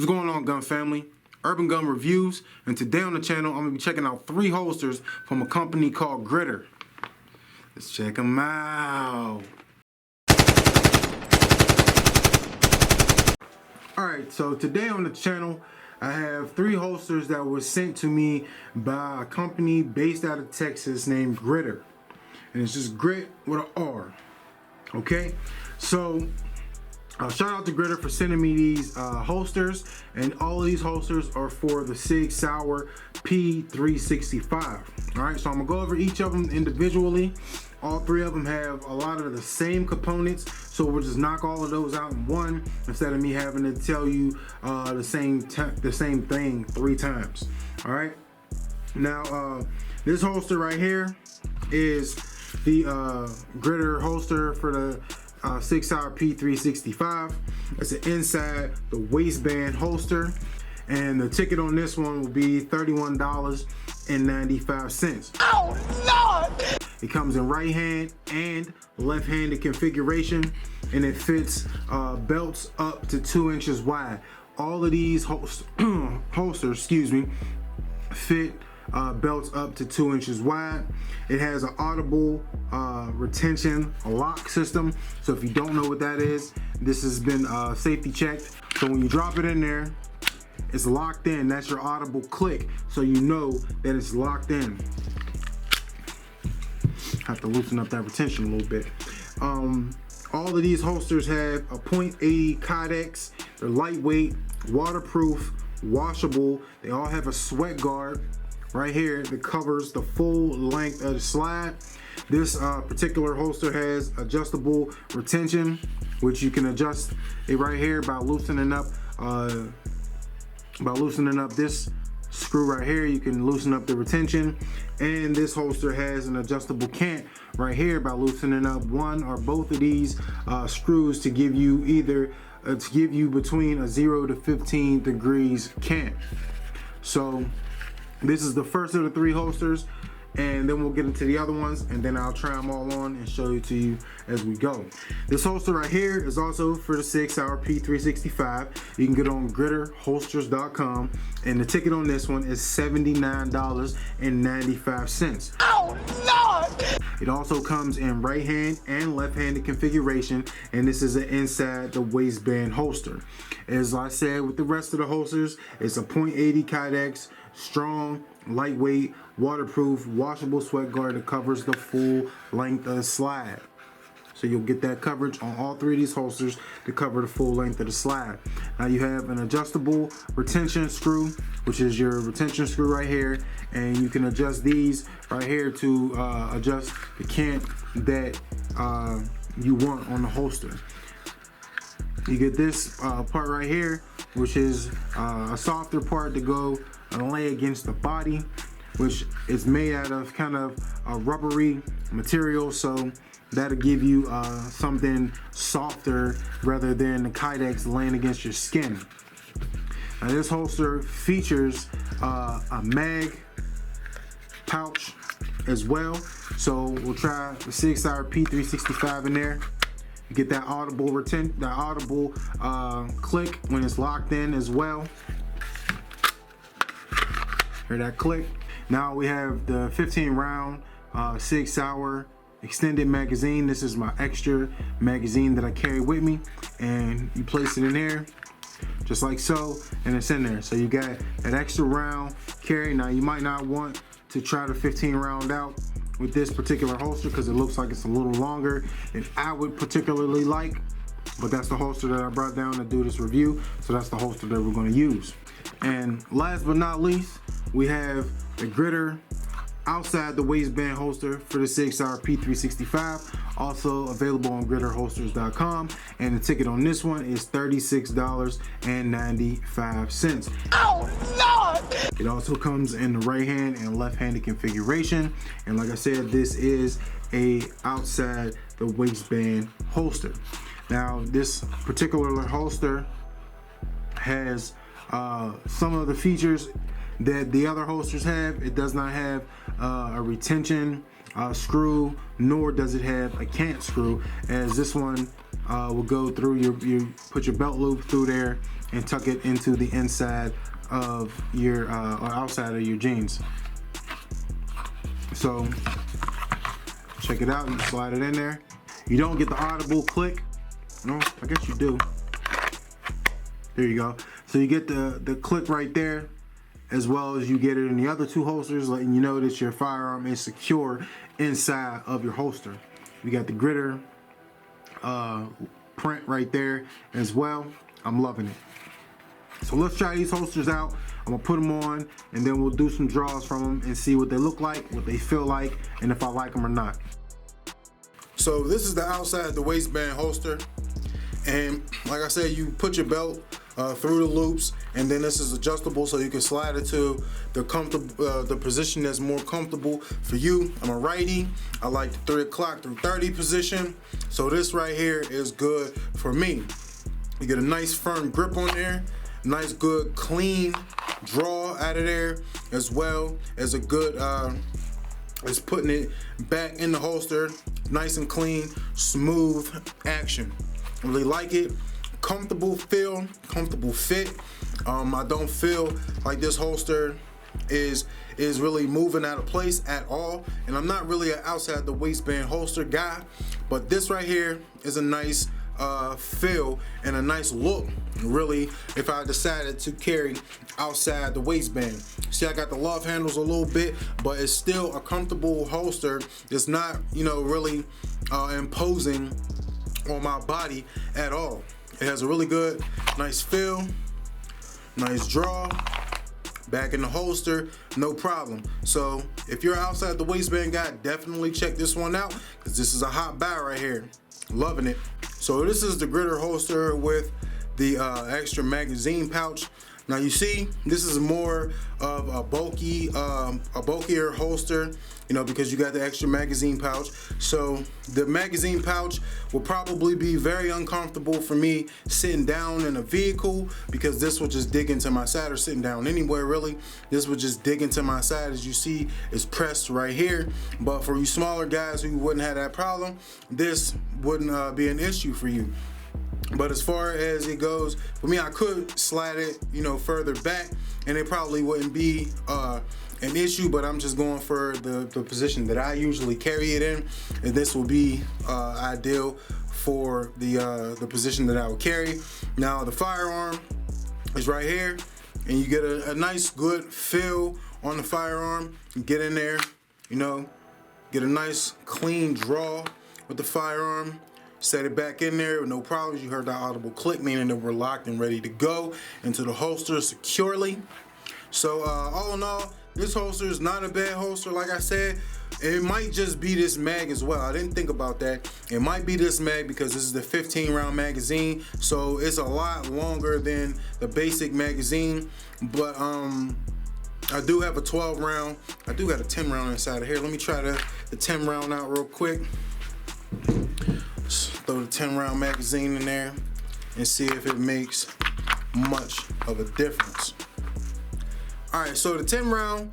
What's going on, gun family? Urban Gun Reviews, and today on the channel I'm going to be checking out 3 holsters from a company called GRITR. Let's check them out. Alright, so today on the channel I have 3 holsters that were sent to me by a company based out of Texas named GRITR. And it's just grit with an R. Okay, so shout out to GRITR for sending me these holsters, and all of these holsters are for the Sig Sauer P365. All right, so I'm gonna go over each of them individually. All 3 of them have a lot of the same components, so we'll just knock all of those out in one instead of me having to tell you the same thing 3 times. All right, now this holster right here is the GRITR holster for the Sig Sauer P365. It's an inside the waistband holster, and the ticket on this one will be $31.95. Oh Lord! It comes in right hand and left-handed configuration, and it fits belts up to 2 inches wide. All of these holsters, fit belts up to 2 inches wide. It has an audible retention lock system, so if you don't know what that is, this has been safety checked. So when you drop it in there, it's locked in. That's your audible click, so you know that it's locked in. Have to loosen up that retention a little bit. All of these holsters have a .80 Kydex. They're lightweight, waterproof, washable. They all have a sweat guard right here that covers the full length of the slide. This particular holster has adjustable retention, which you can adjust it right here by loosening up this screw right here. You can loosen up the retention, and this holster has an adjustable cant right here by loosening up one or both of these screws to give you between a 0 to 15 degrees cant. So this is the first of the 3 holsters, and then we'll get into the other ones, and then I'll try them all on and show it to you as we go. This holster right here is also for the Sig Sauer P365. You can get it on GRITRHolsters.com, and the ticket on this one is $79.95. Oh Lord! It also comes in right hand and left-handed configuration, and this is an inside the waistband holster. As I said with the rest of the holsters, it's a .80 Kydex, strong, lightweight, waterproof, washable sweat guard that covers the full length of the slide. So you'll get that coverage on all 3 of these holsters to cover the full length of the slide. Now you have an adjustable retention screw, which is your retention screw right here, and you can adjust these right here to adjust the cant that you want on the holster. You get this part right here, which is a softer part to go and lay against the body, which is made out of kind of a rubbery material, so that'll give you something softer rather than the Kydex laying against your skin. Now this holster features a mag pouch as well, so we'll try the Sig Sauer P365 in there. You get that audible click when it's locked in as well. Hear that click? Now we have the 15 round Sig Sauer extended magazine. This is my extra magazine that I carry with me, and you place it in there just like so, and it's in there. So you got that extra round carry. Now you might not want to try the 15 round out with this particular holster because it looks like it's a little longer than I would particularly like, but that's the holster that I brought down to do this review, so that's the holster that we're going to use. And last but not least, we have the GRITR outside the waistband holster for the Sig Sauer P365, also available on GRITRHolsters.com, and the ticket on this one is $36.95. Oh Lord! It also comes in the right hand and left-handed configuration, and like I said, this is a outside the waistband holster. Now this particular holster has some of the features that the other holsters have. It does not have a retention screw, nor does it have a cant screw, as this one will go through you put your belt loop through there and tuck it into the inside of your or outside of your jeans. So check it out, you slide it in there. You don't get the audible click. No, I guess you do. There you go. So you get the click right there, as well as you get it in the other two holsters, letting you know that your firearm is secure inside of your holster. We got the GRITR print right there as well. I'm loving it. So let's try these holsters out. I'm gonna put them on, and then we'll do some draws from them and see what they look like, what they feel like, and if I like them or not. So this is the outside the waistband holster, and like I said, you put your belt through the loops, and then this is adjustable so you can slide it to the position that's more comfortable for you. I'm a righty. I like the 3 o'clock through 30 position, so this right here is good for me. You get a nice firm grip on there, nice good clean draw out of there, as well as a good is putting it back in the holster, nice and clean, smooth action. I really like it. Comfortable feel, comfortable fit. I don't feel like this holster is really moving out of place at all, and I'm not really an outside the waistband holster guy, but this right here is a nice feel and a nice look, really, if I decided to carry outside the waistband. See, I got the love handles a little bit, but it's still a comfortable holster. It's not, you know, really imposing on my body at all. It has a really good, nice feel, nice draw, back in the holster, no problem. So if you're outside the waistband guy, definitely check this one out, because this is a hot buy right here. Loving it. So this is the GRITR holster with the extra magazine pouch. Now you see, this is more of a bulkier holster, you know, because you got the extra magazine pouch. So the magazine pouch will probably be very uncomfortable for me sitting down in a vehicle, because this will just dig into my side, or sitting down anywhere really. This will just dig into my side. As you see, it's pressed right here. But for you smaller guys who wouldn't have that problem, this wouldn't be an issue for you. But as far as it goes, for me, I could slide it, you know, further back, and it probably wouldn't be an issue, but I'm just going for the position that I usually carry it in, and this will be ideal for the position that I would carry. Now the firearm is right here, and you get a nice good feel on the firearm. You get in there, you know, get a nice clean draw with the firearm. Set it back in there with no problems. You heard that audible click, meaning that we're locked and ready to go into the holster securely. So all in all, this holster is not a bad holster. Like I said, it might just be this mag as well. I didn't think about that. It might be this mag because this is the 15-round magazine, so it's a lot longer than the basic magazine. But I do have a 12-round. I do got a 10-round inside of here. Let me try the 10-round out real quick. Throw the 10-round magazine in there and see if it makes much of a difference. All right, so the 10-round,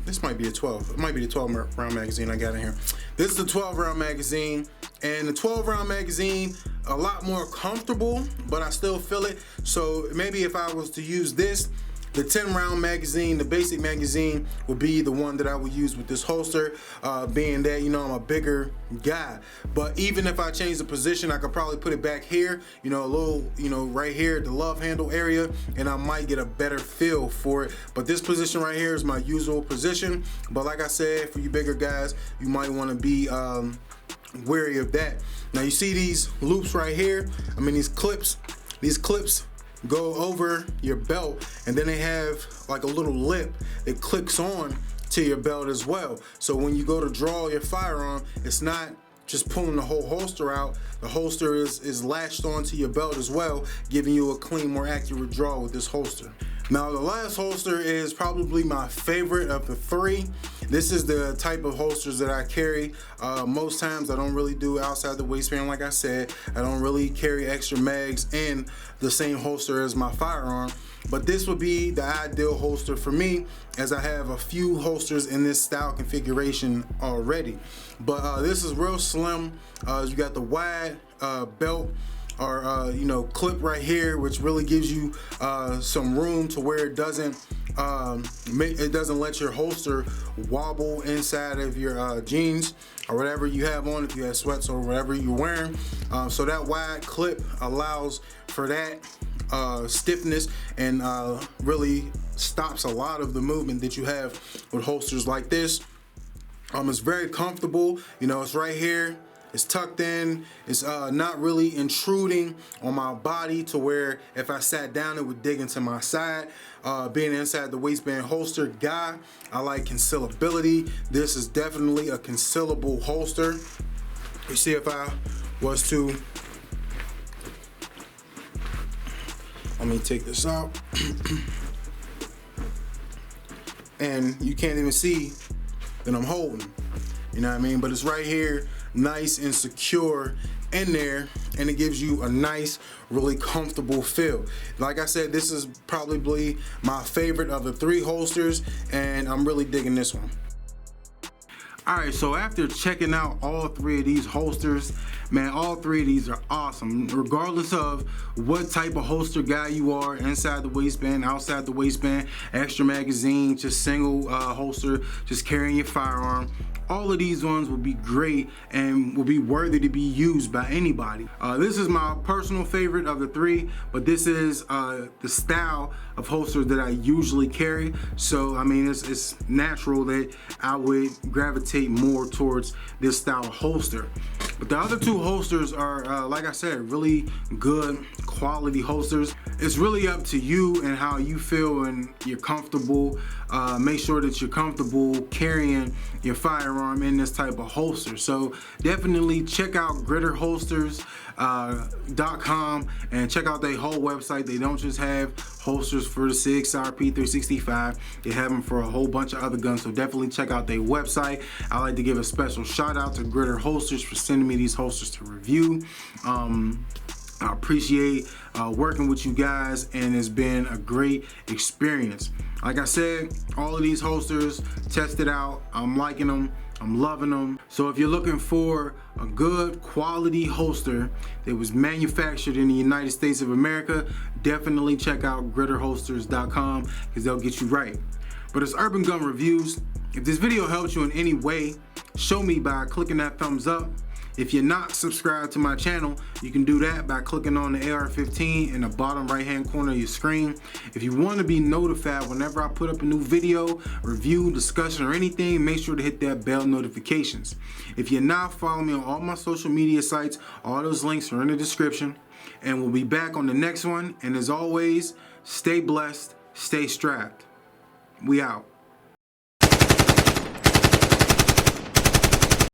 this might be a 12. It might be the 12-round magazine I got in here. This is the 12-round magazine, and the 12-round magazine, a lot more comfortable, but I still feel it. So maybe if I was to use this, the 10-round magazine, the basic magazine, would be the one that I would use with this holster, being that, you know, I'm a bigger guy. But even if I change the position, I could probably put it back here, you know, a little, you know, right here, the love handle area, and I might get a better feel for it. But this position right here is my usual position. But like I said, for you bigger guys, you might want to be wary of that. Now you see these loops right here, I mean these clips go over your belt, and then they have like a little lip that clicks on to your belt as well. So when you go to draw your firearm, it's not just pulling the whole holster out. The holster is latched onto your belt as well, giving you a clean, more accurate draw with this holster. Now the last holster is probably my favorite of the three. This is the type of holsters that I carry. Most times I don't really do outside the waistband. Like I said, I don't really carry extra mags in the same holster as my firearm. But this would be the ideal holster for me, as I have a few holsters in this style configuration already. But this is real slim. You got the wide belt or clip right here, which really gives you some room to where it doesn't let your holster wobble inside of your jeans or whatever you have on, if you have sweats or whatever you're wearing. So that wide clip allows for that stiffness and really stops a lot of the movement that you have with holsters like this. It's very comfortable. It's right here. It's tucked in. It's not really intruding on my body to where if I sat down it would dig into my side. Being inside the waistband holster guy, I like concealability. This is definitely a concealable holster. You see, if I was to, let me take this out, and you can't even see that I'm holding. You know what I mean? But it's right here, nice and secure in there, and it gives you a nice, really comfortable feel. Like I said, this is probably my favorite of the three holsters, and I'm really digging this one. Alright, so after checking out all three of these holsters, man, all three of these are awesome. Regardless of what type of holster guy you are, inside the waistband, outside the waistband, extra magazine, just single holster, just carrying your firearm, all of these ones will be great and will be worthy to be used by anybody. This is my personal favorite of the three, but this is the style of holster that I usually carry. So I mean, it's natural that I would gravitate more towards this style of holster. But the other two holsters are, like I said, really good quality holsters. It's really up to you and how you feel and you're comfortable. Make sure that you're comfortable carrying your firearm in this type of holster. So definitely check out GRITR Holsters.com and check out their whole website. They don't just have holsters for the SIG Sauer P365. They have them for a whole bunch of other guns. So definitely check out their website. I like to give a special shout out to GRITR Holsters for sending me these holsters to review. I appreciate working with you guys, and it's been a great experience. Like I said, all of these holsters, tested out. I'm liking them. I'm loving them. So if you're looking for a good quality holster that was manufactured in the United States of America, definitely check out GRITRHolsters.com, because they'll get you right. But it's Urban Gun Reviews. If this video helped you in any way, show me by clicking that thumbs up. If you're not subscribed to my channel, you can do that by clicking on the AR-15 in the bottom right hand corner of your screen. If you want to be notified whenever I put up a new video, review, discussion, or anything, make sure to hit that bell notifications. If you're not following me on all my social media sites, all those links are in the description. And we'll be back on the next one. And as always, stay blessed, stay strapped. We out.